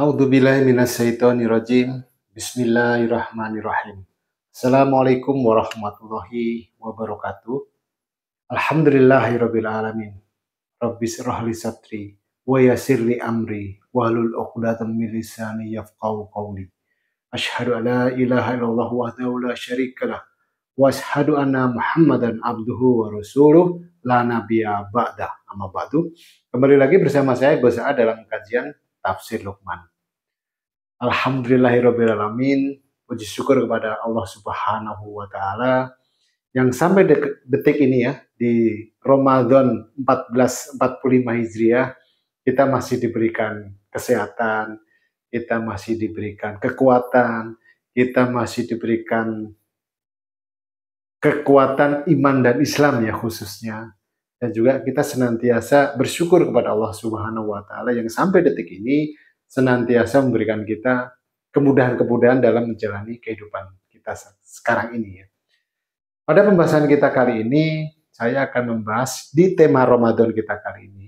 A'udzubillahi minasyaitonirrajim. Bismillahirrahmanirrahim. Assalamualaikum warahmatullahi wabarakatuh. Alhamdulillahirabbil alamin. Rabbis shrah li sadri wa yassir li amri wahlul 'uqdatam min lisani yafqahu qawli. Asyhadu an la ilaha illallah wahdahu la syarikalah wa asyhadu anna Muhammadan abduhu wa rasuluh la nabiyya ba'da. Amma ba'du. Kembali lagi bersama saya Gus A dalam kajian Tafsir Luqman. Alhamdulillahirrabbilalamin. Puji syukur kepada Allah Subhanahu wa Ta'ala yang sampai detik ini ya, di Ramadan 1445 Hijriah, kita masih diberikan kesehatan, kita masih diberikan kekuatan, kita masih diberikan kekuatan iman dan Islam ya khususnya. Dan juga kita senantiasa bersyukur kepada Allah Subhanahu wa Ta'ala yang sampai detik ini senantiasa memberikan kita kemudahan-kemudahan dalam menjalani kehidupan kita sekarang ini ya. Pada pembahasan kita kali ini, saya akan membahas di tema Ramadan kita kali ini.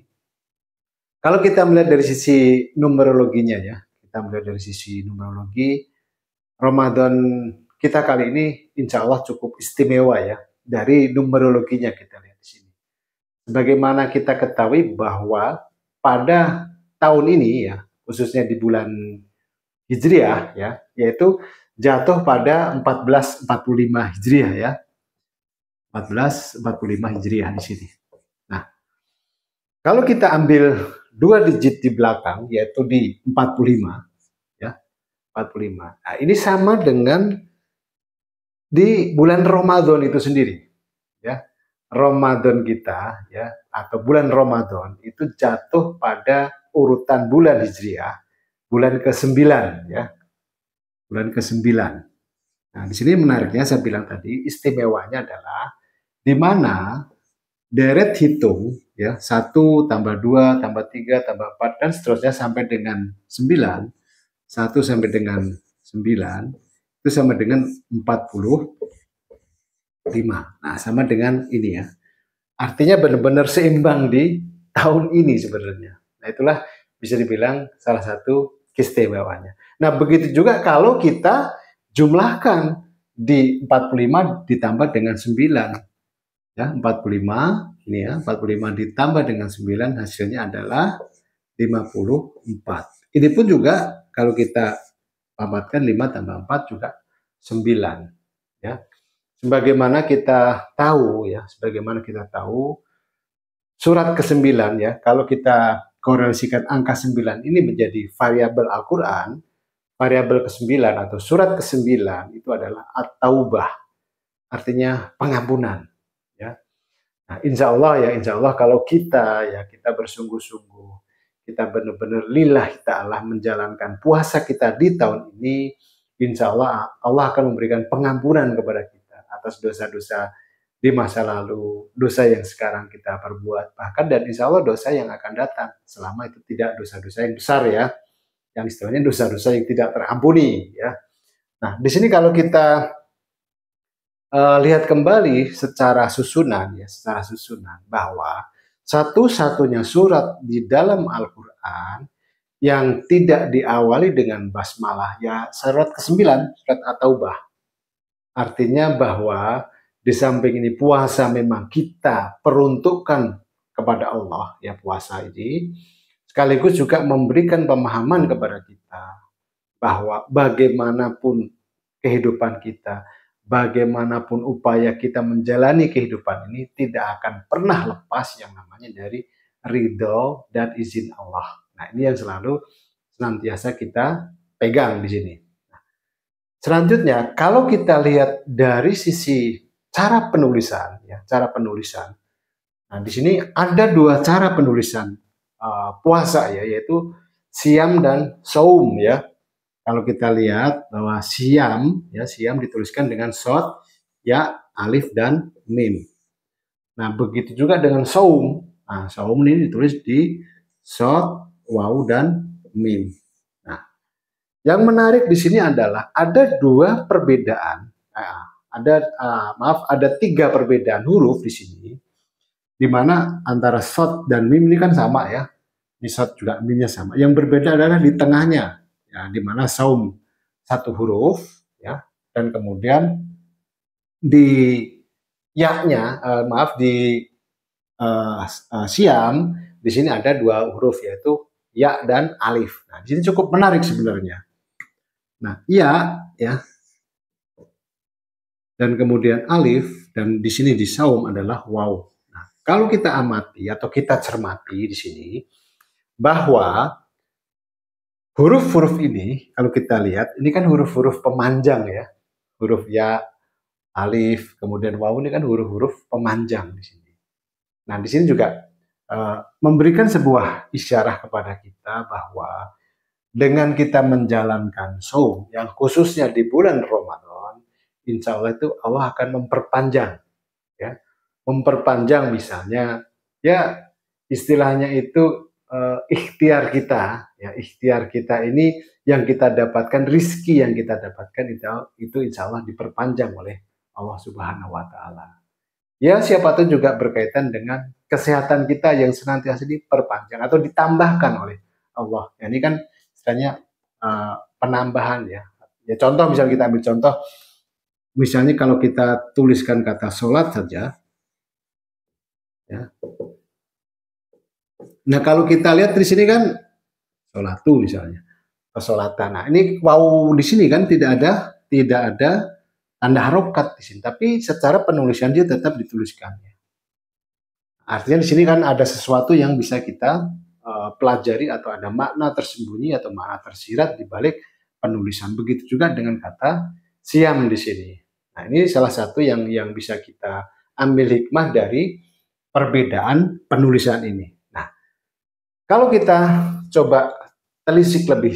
Kalau kita melihat dari sisi numerologinya ya, kita melihat dari sisi numerologi, Ramadan kita kali ini insya Allah cukup istimewa ya, dari numerologinya kita lihat di sini. Sebagaimana kita ketahui bahwa pada tahun ini ya, khususnya di bulan Hijriah ya, yaitu jatuh pada 1445 Hijriah ya. 1445 Hijriah di sini. Nah, kalau kita ambil dua digit di belakang yaitu di 45 ya, 45. Nah, ini sama dengan di bulan Ramadan itu sendiri ya. Ramadan kita ya, atau bulan Ramadan itu jatuh pada urutan bulan Hijriah, bulan ke-9 ya. Bulan ke-9. Nah, di sini menariknya saya bilang tadi, istimewanya adalah di mana deret hitung ya, 1 tambah 2 tambah 3 tambah 4 dan seterusnya sampai dengan 9. 1 sampai dengan 9 itu sama dengan 45. Nah, sama dengan ini ya. Artinya benar-benar seimbang di tahun ini sebenarnya. Nah, itulah bisa dibilang salah satu keistimewaannya. Nah, begitu juga kalau kita jumlahkan di 45 ditambah dengan 9. Ya, 45 ini ya, 45 ditambah dengan 9 hasilnya adalah 54. Ini pun juga kalau kita pamatkan 5 tambah 4 juga 9 ya. Sebagaimana kita tahu ya, surat ke-9 ya, kalau kita korelasikan angka 9 ini menjadi variabel Al-Qur'an, variabel ke-9 atau surat ke-9 itu adalah At-Taubah. Artinya pengampunan ya. Nah, insya Allah kalau kita bersungguh-sungguh, kita benar-benar lillahi ta'ala menjalankan puasa kita di tahun ini, insya Allah akan memberikan pengampunan kepada kita atas dosa-dosa di masa lalu, dosa yang sekarang kita perbuat, bahkan dan insya Allah dosa yang akan datang, selama itu tidak dosa-dosa yang besar ya, yang istilahnya dosa-dosa yang tidak terampuni ya. Nah, di sini kalau kita lihat kembali secara susunan bahwa satu-satunya surat di dalam Al-Quran yang tidak diawali dengan basmalah ya surat ke-9, surat At-Taubah. Artinya bahwa di samping ini puasa memang kita peruntukkan kepada Allah ya, puasa ini sekaligus juga memberikan pemahaman kepada kita bahwa bagaimanapun kehidupan kita, bagaimanapun upaya kita menjalani kehidupan ini tidak akan pernah lepas yang namanya dari ridho dan izin Allah. Nah, ini yang selalu senantiasa kita pegang di sini. Selanjutnya, kalau kita lihat dari sisi cara penulisan, ya, Nah, di sini ada dua cara penulisan puasa ya, yaitu siam dan saum ya. Kalau kita lihat bahwa siam dituliskan dengan shod, ya, alif dan mim. Nah, begitu juga dengan saum. Nah, saum ini ditulis di shod, waw dan mim. Yang menarik di sini adalah ada dua perbedaan, ada 3 perbedaan huruf di sini, di mana antara shod dan mim ini kan sama ya, di shod juga mimnya sama. Yang berbeda adalah di tengahnya. ya, di mana saum satu huruf, ya, dan kemudian di ya-nya, maaf, di siam di sini ada dua huruf, yaitu ya dan alif. Nah, di sini cukup menarik sebenarnya. Nah, ya dan kemudian alif, dan di sini di saum adalah waw. Nah, kalau kita amati atau kita cermati di sini bahwa huruf-huruf ini kalau kita lihat ini kan huruf-huruf pemanjang ya. Huruf ya, alif, kemudian waw ini kan huruf-huruf pemanjang di sini. Nah, di sini juga memberikan sebuah isyarah kepada kita bahwa dengan kita menjalankan saum yang khususnya di bulan Ramadan, insya Allah itu Allah akan memperpanjang, ya, memperpanjang misalnya, ya, istilahnya itu ikhtiar kita, ya, ikhtiar kita ini yang kita dapatkan, rizki yang kita dapatkan itu insya Allah diperpanjang oleh Allah Subhanahu Wa Taala. Ya, siapa tahu juga berkaitan dengan kesehatan kita yang senantiasa diperpanjang atau ditambahkan oleh Allah. Ya, ini kan istilahnya penambahan ya. Ya, contoh misalnya kita ambil contoh, misalnya kalau kita tuliskan kata sholat saja, ya. Nah, kalau kita lihat di sini kan sholatu misalnya, kesolatan. Nah, ini wow, di sini kan tidak ada tanda harokat di sini, tapi secara penulisan dia tetap dituliskan. Artinya di sini kan ada sesuatu yang bisa kita pelajari atau ada makna tersembunyi atau makna tersirat di balik penulisan. Begitu juga dengan kata siam di sini. Nah, ini salah satu yang bisa kita ambil hikmah dari perbedaan penulisan ini. Nah, kalau kita coba telisik lebih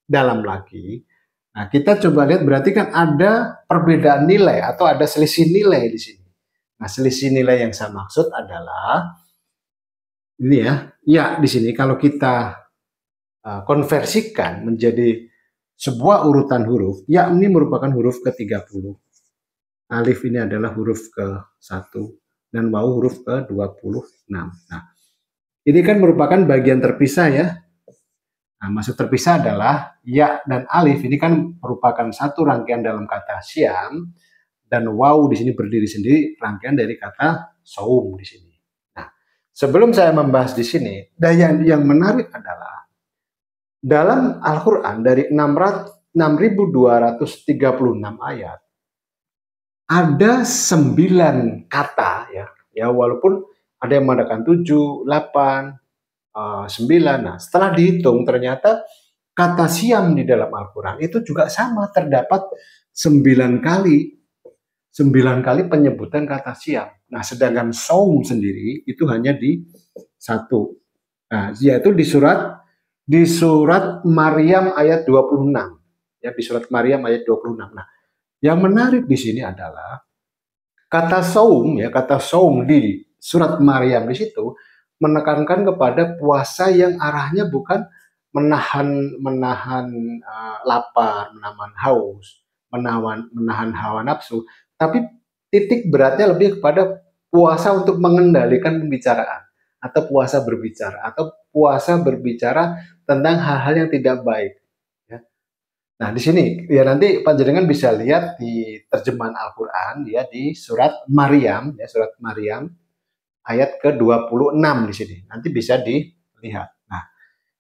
dalam lagi, nah kita coba lihat berarti kan ada perbedaan nilai atau ada selisih nilai di sini. Nah, selisih nilai yang saya maksud adalah ini ya di sini kalau kita konversikan menjadi sebuah urutan huruf, ya ini merupakan huruf ke-30. Alif ini adalah huruf ke-1 dan waw huruf ke-26. Nah, ini kan merupakan bagian terpisah ya. Nah, maksud terpisah adalah ya dan alif ini kan merupakan satu rangkaian dalam kata siam, dan waw di sini berdiri sendiri rangkaian dari kata saum di sini. Nah, sebelum saya membahas di sini, yang menarik adalah dalam Al-Quran dari 6.236 ayat ada 9 kata ya walaupun ada yang mengatakan 7, 8, 9. Nah, setelah dihitung ternyata kata siam di dalam Al-Quran itu juga sama, terdapat 9 kali. 9 kali penyebutan kata siam. Nah, sedangkan saum sendiri itu hanya di 1. Nah, yaitu di surat Maryam ayat 26. Ya, di surat Maryam ayat 26. Nah, yang menarik di sini adalah kata saum di surat Maryam di situ menekankan kepada puasa yang arahnya bukan menahan lapar, menahan haus, menahan hawa nafsu, tapi titik beratnya lebih kepada puasa untuk mengendalikan pembicaraan atau puasa berbicara atau puasa berbicara tentang hal-hal yang tidak baik. Ya. Nah, di sini ya nanti panjenengan bisa lihat di terjemahan Al-Quran ya di surat Maryam ya, surat Maryam ayat ke-26 di sini. Nanti bisa dilihat. Nah,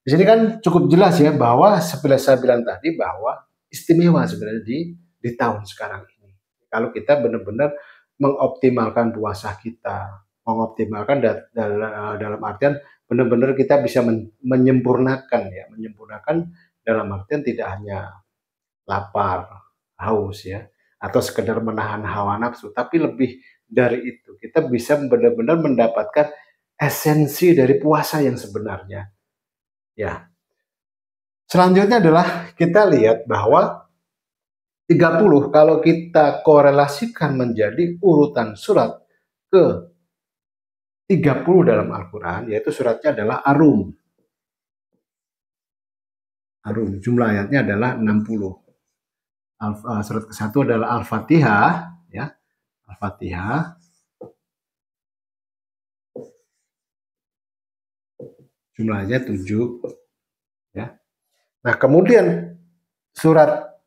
di sini kan cukup jelas ya bahwa seperti saya bilang tadi bahwa istimewa sebenarnya di tahun sekarang ini. Kalau kita benar-benar mengoptimalkan puasa kita, mengoptimalkan dalam artian benar-benar kita bisa menyempurnakan dalam artian tidak hanya lapar, haus ya, atau sekedar menahan hawa nafsu, tapi lebih dari itu kita bisa benar-benar mendapatkan esensi dari puasa yang sebenarnya. Ya. Selanjutnya adalah kita lihat bahwa 30 kalau kita korelasikan menjadi urutan surat ke 30 dalam Al-Quran, yaitu suratnya adalah Arum. Arum, jumlah ayatnya adalah 60. Surat ke-1 adalah Al-Fatihah, ya. Al-Fatihah. Jumlahnya 7, ya. Nah, kemudian surat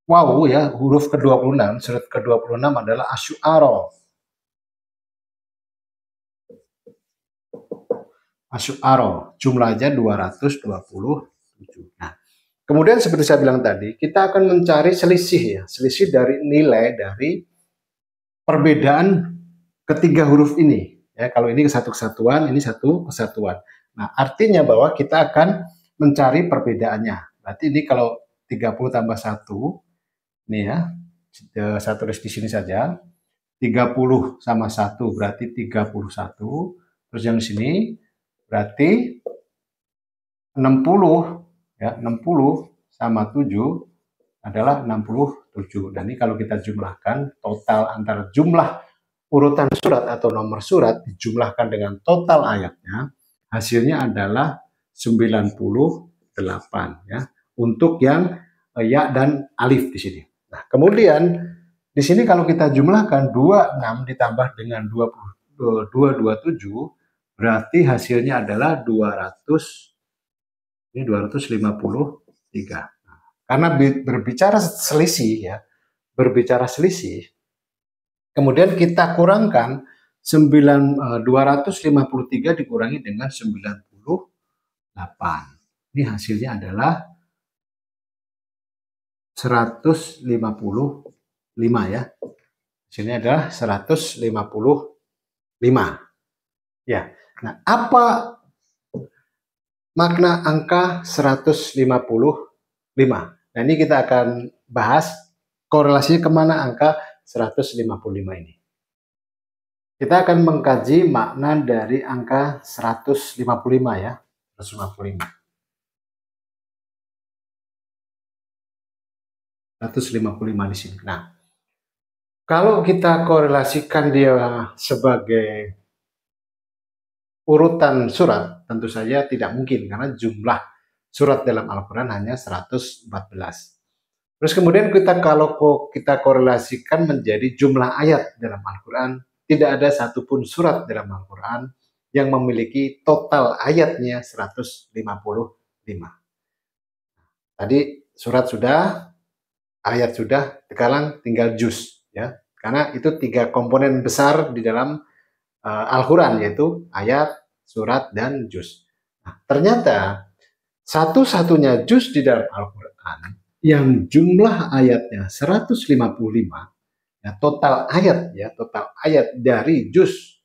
waw ya, huruf ke-26, surat ke-26 adalah Asy-Syu'ara. Asy-Syu'ara, jumlahnya 227. Nah, kemudian seperti saya bilang tadi, kita akan mencari selisih ya, selisih dari nilai dari perbedaan ketiga huruf ini. Ya, kalau ini satu kesatuan, ini satu kesatuan. Nah, artinya bahwa kita akan mencari perbedaannya. Berarti ini kalau 30 tambah 1, ini ya, saya tulis di sini saja. 30 sama 1 berarti 31. Terus yang di sini berarti 60 ya, 60 sama 7 adalah 67. Dan ini kalau kita jumlahkan total antara jumlah urutan surat atau nomor surat dijumlahkan dengan total ayatnya, hasilnya adalah 98 ya. Untuk yang ya dan alif di sini. Nah, kemudian di sini kalau kita jumlahkan 26 ditambah dengan 227 berarti hasilnya adalah 253. Karena berbicara selisih ya, berbicara selisih, kemudian kita kurangkan 253 dikurangi dengan 98. Ini hasilnya adalah 155 ya. Hasilnya adalah 155. Ya. Nah, apa makna angka 155? Nah, ini kita akan bahas korelasinya kemana angka 155 ini. Kita akan mengkaji makna dari angka 155 ya. 155. 155 di sini. Nah, kalau kita korelasikan dia sebagai urutan surat, tentu saja tidak mungkin karena jumlah surat dalam Al-Quran hanya 114. Terus kemudian kalau kita korelasikan menjadi jumlah ayat dalam Al-Quran, tidak ada satupun surat dalam Al-Quran yang memiliki total ayatnya 155. Tadi surat sudah, ayat sudah, sekarang tinggal juz ya. Karena itu 3 komponen besar di dalam Al-Quran, yaitu ayat, surat, dan juz. Nah, ternyata satu-satunya juz di dalam Al-Quran yang jumlah ayatnya 155, ya, total ayat dari juz,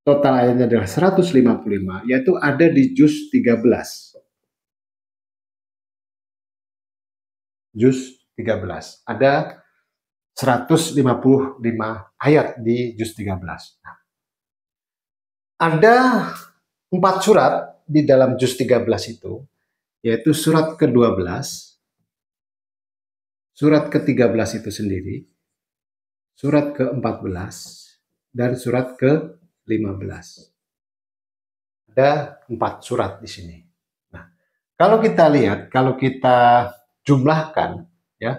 total ayatnya adalah 155, yaitu ada di juz 13. Juz 13. Ada 155 ayat di juz 13. Nah, ada 4 surat di dalam juz 13 itu, yaitu surat ke-12, surat ke-13 itu sendiri, surat ke-14, dan surat ke-15. Ada 4 surat di sini. Nah, kalau kita lihat, kalau kita jumlahkan ya,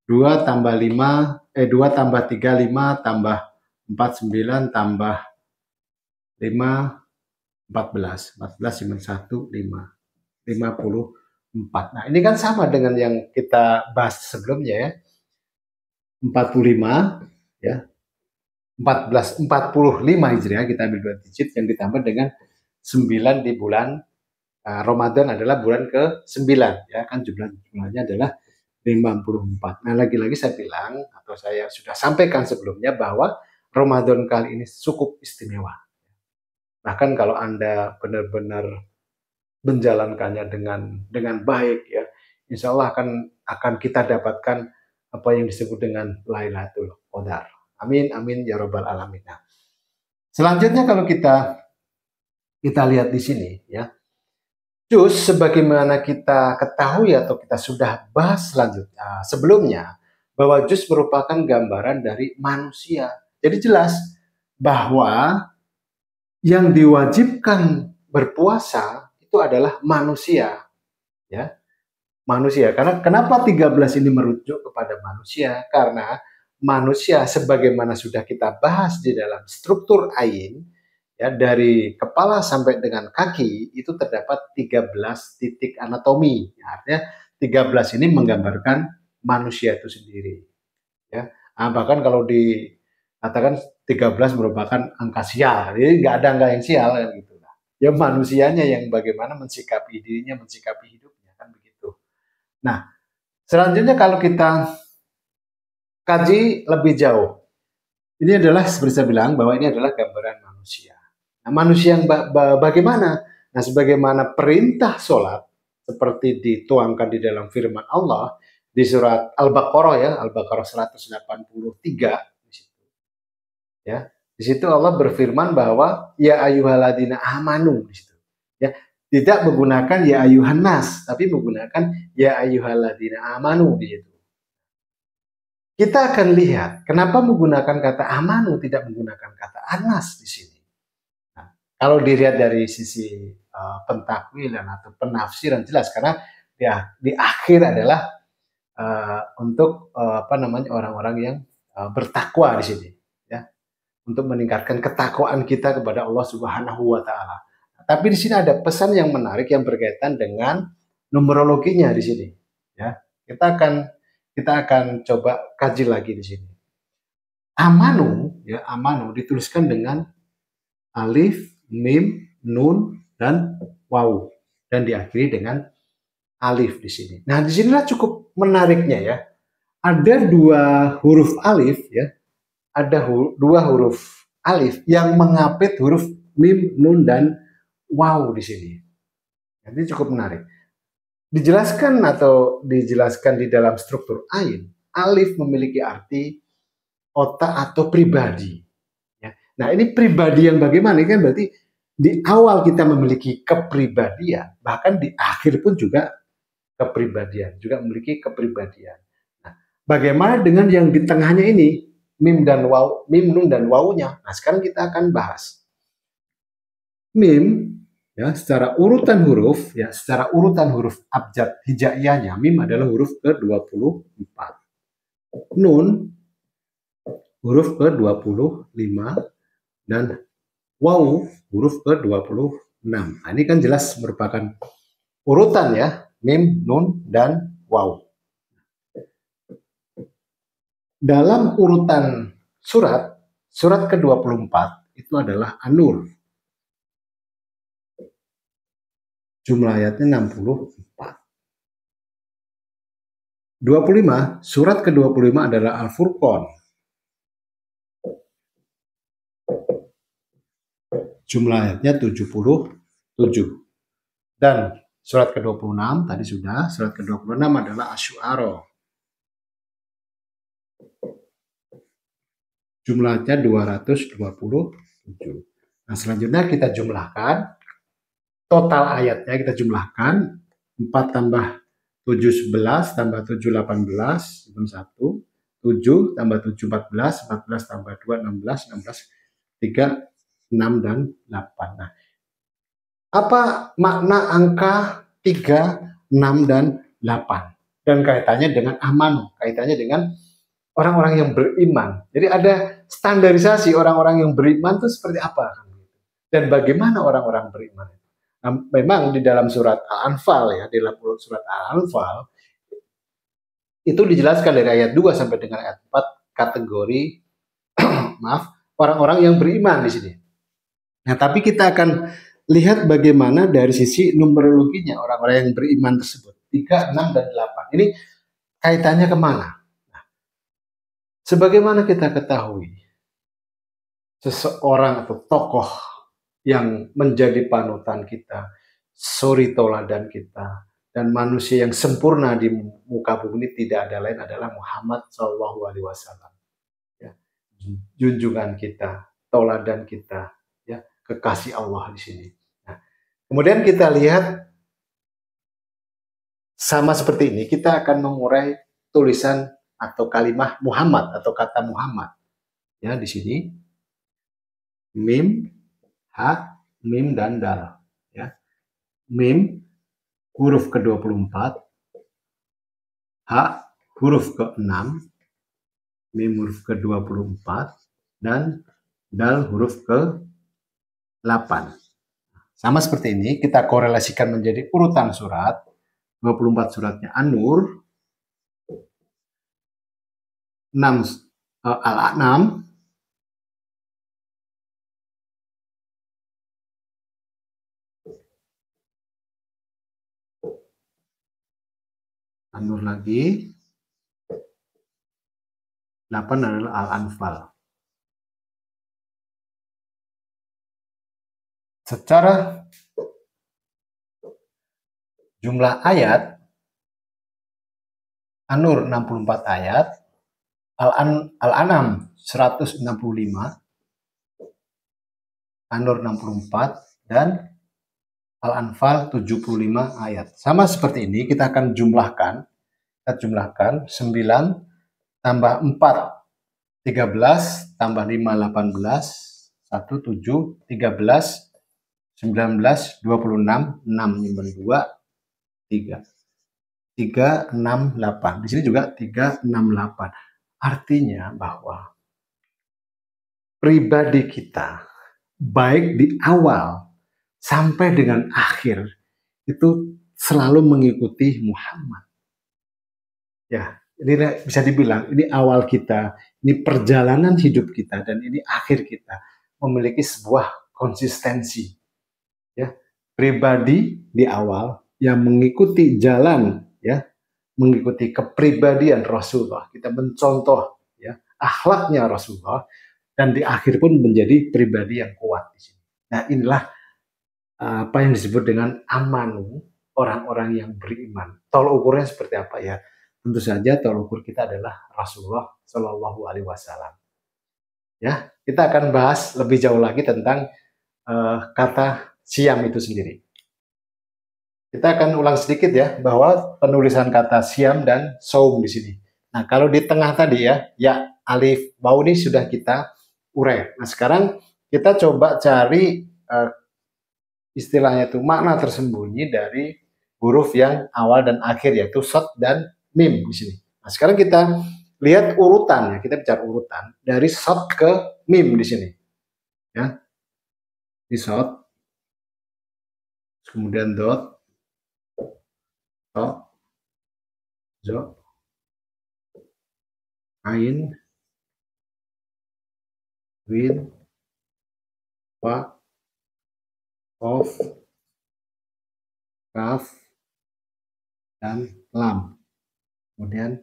2 tambah 3, 5 tambah 4, 9 tambah 5, 14, 1, 5, 54. Nah, ini kan sama dengan yang kita bahas sebelumnya ya. 45 ya. 45 Hijriah, kita ambil 2 digit yang ditambah dengan 9 di bulan Ramadan adalah bulan ke-9 ya, kan jumlahnya adalah 54. Nah, lagi-lagi saya bilang atau saya sudah sampaikan sebelumnya bahwa Ramadan kali ini cukup istimewa. Bahkan kalau Anda benar-benar menjalankannya dengan baik ya, insya Allah akan kita dapatkan apa yang disebut dengan Lailatul Qadar. Amin amin ya robbal alamin. Nah, selanjutnya kalau kita lihat di sini ya, juz sebagaimana kita ketahui atau kita sudah bahas selanjutnya sebelumnya bahwa juz merupakan gambaran dari manusia. Jadi jelas bahwa yang diwajibkan berpuasa itu adalah manusia ya. Manusia. Karena kenapa 13 ini merujuk kepada manusia? Karena manusia sebagaimana sudah kita bahas di dalam struktur ain Ya, dari kepala sampai dengan kaki itu terdapat 13 titik anatomi. Ya, artinya 13 ini menggambarkan manusia itu sendiri. Ya. Nah, bahkan kalau dikatakan 13 merupakan angka sial, jadi nggak ada angka yang sial kan gitu. Ya manusianya yang bagaimana mensikapi dirinya, mensikapi hidupnya kan begitu. Nah, selanjutnya kalau kita kaji lebih jauh, ini adalah seperti saya bilang bahwa ini adalah gambaran manusia. Nah, manusia yang bagaimana? Nah, sebagaimana perintah sholat seperti dituangkan di dalam firman Allah di surat Al-Baqarah ya, Al-Baqarah 183 di situ. Ya, di situ Allah berfirman bahwa ya ayyuhalladzina amanu di situ. Ya, tidak menggunakan ya ayyuhan nas, tapi menggunakan ya ayyuhalladzina amanu di situ. Kita akan lihat kenapa menggunakan kata amanu tidak menggunakan kata anas di sini. Nah, kalau dilihat dari sisi pentakwilan atau penafsiran jelas karena ya di akhir adalah untuk apa namanya orang-orang yang bertakwa di sini, ya, untuk meningkatkan ketakwaan kita kepada Allah Subhanahu wa taala. Tapi di sini ada pesan yang menarik yang berkaitan dengan numerologinya di sini, ya. Kita akan coba kaji lagi di sini. Amanu, ya, amanu dituliskan dengan alif, mim, nun, dan waw, dan diakhiri dengan alif di sini. Nah, disinilah cukup menariknya ya. Ada dua huruf alif ya, ada dua huruf alif yang mengapit huruf mim, nun, dan waw di sini. Jadi cukup menarik. Dijelaskan di dalam struktur ain, alif memiliki arti otak atau pribadi. Ya. Nah, ini pribadi yang bagaimana? Ini kan berarti di awal kita memiliki kepribadian, bahkan di akhir pun juga kepribadian, juga memiliki kepribadian. Nah, bagaimana dengan yang di tengahnya ini, mim dan waw, mim, nun, dan wawnya? Nah, sekarang kita akan bahas. Mim, ya, secara urutan huruf abjad hijaiyahnya, mim adalah huruf ke-24. Nun huruf ke-25 dan waw huruf ke-26. Nah, ini kan jelas merupakan urutan ya, mim, nun, dan waw. Dalam urutan surat ke-24 itu adalah An-Nur. Jumlah ayatnya 64. 25, surat ke-25 adalah Al-Furqan. Jumlah ayatnya 77. Dan surat ke-26 tadi sudah, surat ke-26 adalah Asy-Syu'ara. Jumlahnya 227. Nah, selanjutnya kita jumlahkan total ayatnya, kita jumlahkan 4 tambah 7 11 tambah 7 18 1, 7 tambah 7 14, 14 tambah 2 16, 16 3 6 dan 8. Nah, apa makna angka 3, 6 dan 8? Dan kaitannya dengan aman, kaitannya dengan orang-orang yang beriman. Jadi ada standarisasi orang-orang yang beriman itu seperti apa? Dan bagaimana orang-orang beriman? Nah, memang di dalam surat Al-Anfal ya, di dalam surat Al-Anfal itu dijelaskan dari ayat 2 sampai dengan ayat 4 kategori maaf, orang-orang yang beriman di sini. Nah, tapi kita akan lihat bagaimana dari sisi numerologinya orang-orang yang beriman tersebut. 3, 6, dan 8. Ini kaitannya kemana? Nah, sebagaimana kita ketahui, seseorang atau tokoh yang menjadi panutan kita, suri toladan kita, dan manusia yang sempurna di muka bumi ini tidak ada lain adalah Muhammad SAW. Ya, junjungan kita, toladan kita, ya, kekasih Allah di sini. Nah, kemudian kita lihat sama seperti ini, kita akan mengurai tulisan atau kalimat Muhammad atau kata Muhammad. Ya, di sini mim, ha, mim, dan dal. Ya. Mim huruf ke-24, ha huruf ke-6, mim huruf ke-24, dan dal huruf ke 8. Sama seperti ini, kita korelasikan menjadi urutan surat. 24 suratnya An-Nur, 6 Al-An'am, An-Nur lagi, 8 adalah Al-Anfal. Secara jumlah ayat, An-Nur 64 ayat, Al-An'am 165, An-Nur 64, dan Al-Anfal 75 ayat. Sama seperti ini, kita akan jumlahkan. Kita jumlahkan 9 tambah 4, 13, tambah 5, 18, 1, 7, 13, 19, 26, 6, 2, 3. 3, 6, 8. Di sini juga 3, 6, 8. Artinya bahwa pribadi kita, baik di awal sampai dengan akhir, itu selalu mengikuti Muhammad. Ya, ini bisa dibilang, ini awal kita, ini perjalanan hidup kita, dan ini akhir kita, memiliki sebuah konsistensi. Ya, pribadi di awal yang mengikuti jalan, ya, mengikuti kepribadian Rasulullah, kita mencontoh ya akhlaknya Rasulullah, dan di akhir pun menjadi pribadi yang kuat di sini. Nah, inilah apa yang disebut dengan amanu, orang-orang yang beriman. Tolok ukurnya seperti apa ya? Tentu saja tolok ukur kita adalah Rasulullah Shallallahu Alaihi Wasallam. Ya, kita akan bahas lebih jauh lagi tentang kata siam itu sendiri. Kita akan ulang sedikit ya, bahwa penulisan kata siam dan saum di sini. Nah, kalau di tengah tadi ya alif bau ini sudah kita urai. Nah, sekarang kita coba cari istilahnya itu makna tersembunyi dari huruf yang awal dan akhir, yaitu shad dan mim di sini. Nah, sekarang kita lihat urutan ya, kita bicara urutan dari shad ke mim di sini. Ya. Di shad, kemudian dot, to, zo, ain, win, fa, of, kaf, dan lam. Kemudian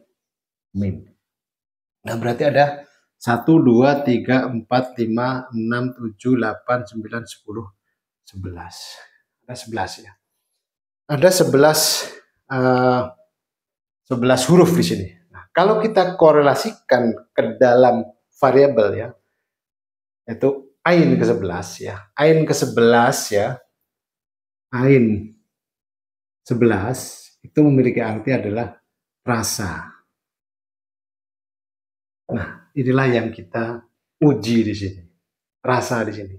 mim. Nah, berarti ada 1, 2, 3, 4, 5, 6, 7, 8, 9, 10, 11. Ada 11 ya. Ada 11 huruf di sini. Nah, kalau kita korelasikan ke dalam variabel ya, yaitu ain ke-11 ya. Ain ke-11 ya. Ain 11 itu memiliki arti adalah rasa. Nah, inilah yang kita uji di sini. Rasa di sini.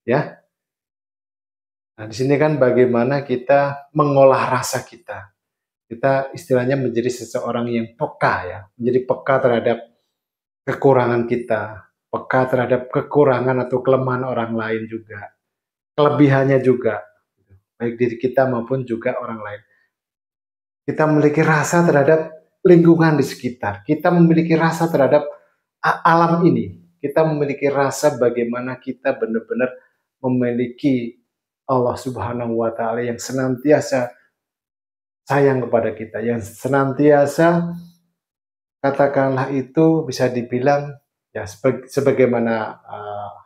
Ya. Nah, di sini kan bagaimana kita mengolah rasa kita. Kita istilahnya menjadi seseorang yang peka ya, menjadi peka terhadap kekurangan kita, peka terhadap kekurangan atau kelemahan orang lain juga, kelebihannya juga, baik diri kita maupun juga orang lain. Kita memiliki rasa terhadap lingkungan di sekitar, kita memiliki rasa terhadap alam ini, kita memiliki rasa bagaimana kita benar-benar memiliki Allah Subhanahu wa Ta'ala yang senantiasa sayang kepada kita, yang senantiasa katakanlah itu bisa dibilang ya sebagaimana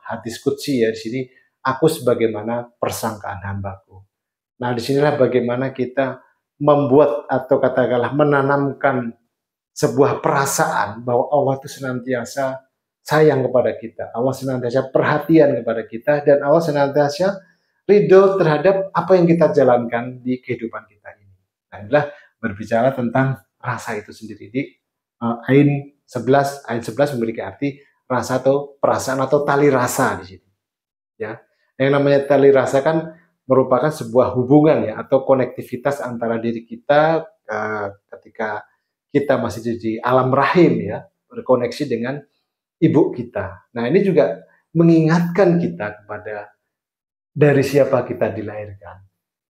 hadis qudsi ya di sini, aku sebagaimana persangkaan hambaku. Nah, disinilah bagaimana kita membuat atau katakanlah menanamkan sebuah perasaan bahwa Allah itu senantiasa sayang kepada kita, Allah senantiasa perhatian kepada kita, dan Allah senantiasa ridho terhadap apa yang kita jalankan di kehidupan kita ini. Nah, inilah berbicara tentang rasa itu sendiri. Di ain 11 memiliki arti rasa atau perasaan atau tali rasa di sini. Ya, yang namanya tali rasa kan merupakan sebuah hubungan ya atau konektivitas antara diri kita ketika kita masih di alam rahim ya, berkoneksi dengan ibu kita. Nah, ini juga mengingatkan kita kepada dari siapa kita dilahirkan,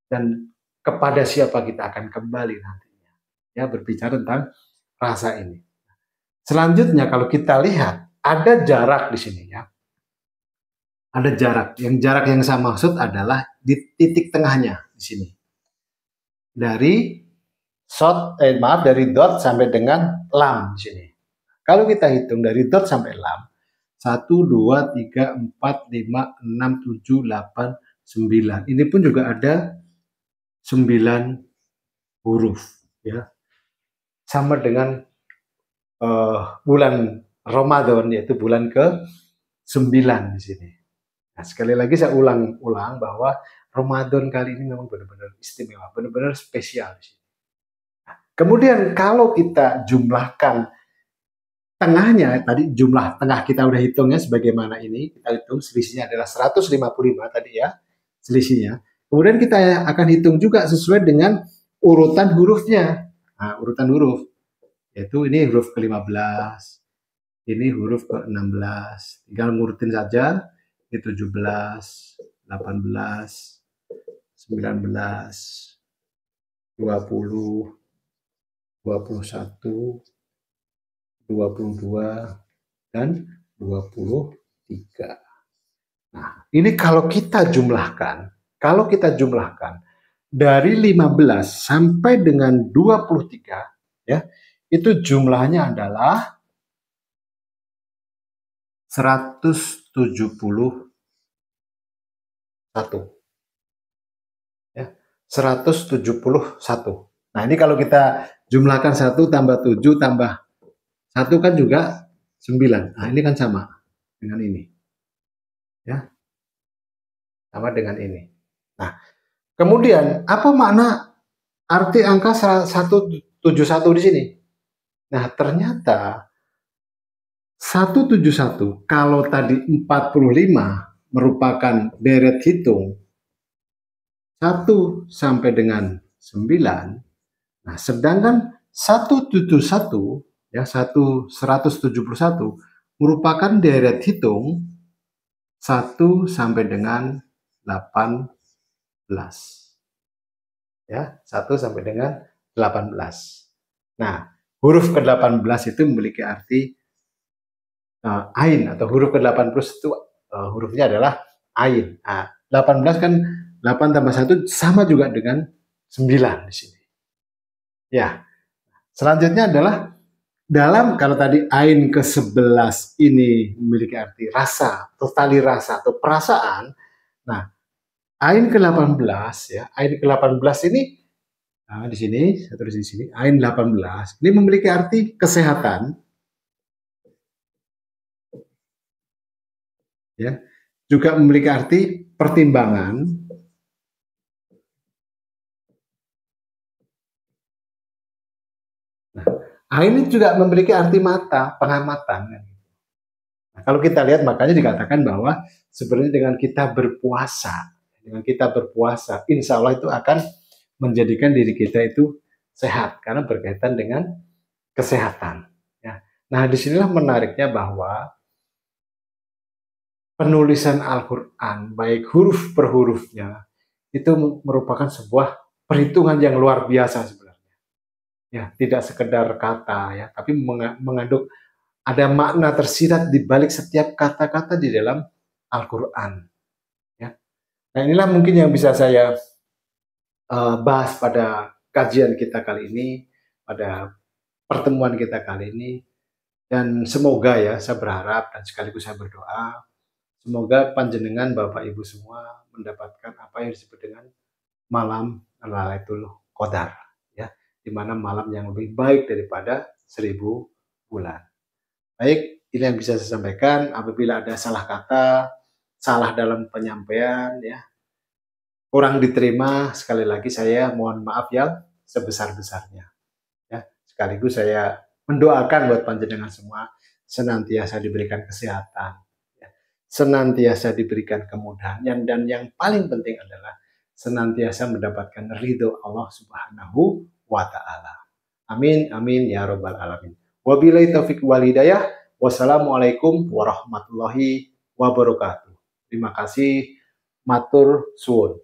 dan kepada siapa kita akan kembali nantinya. Ya, berbicara tentang rasa ini. Selanjutnya kalau kita lihat ada jarak di sini ya. Ada jarak. Yang jarak yang saya maksud adalah di titik tengahnya di sini. Dari dot sampai dengan lam di sini. Kalau kita hitung dari dot sampai lam, 1, 2, 3, 4, 5, 6, 7, 8, 9. Ini pun juga ada 9 huruf ya. Sama dengan bulan Ramadan, yaitu bulan ke-9 di sini. Nah, sekali lagi saya ulang bahwa Ramadan kali ini memang benar-benar istimewa, benar-benar spesial di sini. Nah, kemudian kalau kita jumlahkan tengahnya, tadi jumlah tengah kita udah hitungnya sebagaimana ini, kita hitung selisihnya adalah 155 tadi ya, selisihnya. Kemudian kita akan hitung juga sesuai dengan urutan hurufnya. Nah, urutan huruf, yaitu ini huruf ke-15, ini huruf ke-16. Tinggal ngurutin saja, ini 17, 18, 19, 20, 21, 22, dan 23. Nah, ini kalau kita jumlahkan dari 15 sampai dengan 23 ya, itu jumlahnya adalah 171 ya, 171. Nah, ini kalau kita jumlahkan 1 tambah 7 tambah 1 kan juga 9. Nah, ini kan sama dengan ini. Ya. Sama dengan ini. Nah, kemudian apa makna arti angka 171 di sini? Nah, ternyata 171 kalau tadi 45 merupakan deret hitung 1 sampai dengan 9. Nah, sedangkan 171 ya 171 merupakan deret hitung 1 sampai dengan 18. Ya, 1 sampai dengan 18. Nah, huruf ke-18 itu memiliki arti ain, atau huruf ke-18 itu hurufnya adalah ain. Nah, 18 kan 8 tambah 1 sama juga dengan 9 di sini. Ya. Selanjutnya adalah kalau tadi ain ke-11 ini memiliki arti rasa, atau tali rasa atau perasaan. Nah, ain ke-18 ya, ain ke-18 ini di sini, saya tulis di sini, ain 18 ini memiliki arti kesehatan ya. Juga memiliki arti pertimbangan. Nah, ain ini juga memiliki arti mata, pengamatan. Nah, kalau kita lihat makanya dikatakan bahwa sebenarnya dengan kita berpuasa, insya Allah itu akan menjadikan diri kita itu sehat karena berkaitan dengan kesehatan. Ya. Nah, disinilah menariknya bahwa penulisan Al-Quran, baik huruf per hurufnya, itu merupakan sebuah perhitungan yang luar biasa sebenarnya. Ya, tidak sekedar kata ya, tapi mengandung ada makna tersirat di balik setiap kata-kata di dalam Al-Quran. Ya. Nah, inilah mungkin yang bisa saya bahas pada kajian kita kali ini, pada pertemuan kita kali ini. Dan semoga ya, saya berharap dan sekaligus saya berdoa, semoga panjenengan Bapak Ibu semua mendapatkan apa yang disebut dengan malam Lailatul Qadar, ya, di mana malam yang lebih baik daripada 1000 bulan. Baik, ini yang bisa saya sampaikan. Apabila ada salah kata, salah dalam penyampaian, ya, kurang diterima, sekali lagi saya mohon maaf yang sebesar-besarnya. Ya, sekaligus saya mendoakan buat panjenengan semua senantiasa diberikan kesehatan, ya, senantiasa diberikan kemudahan, dan yang paling penting adalah senantiasa mendapatkan ridho Allah Subhanahu wa Ta'ala. Amin, amin ya Rabbal 'Alamin. Wabillahi taufiq wal hidayah. Wassalamualaikum warahmatullahi wabarakatuh. Terima kasih. Matur suwun.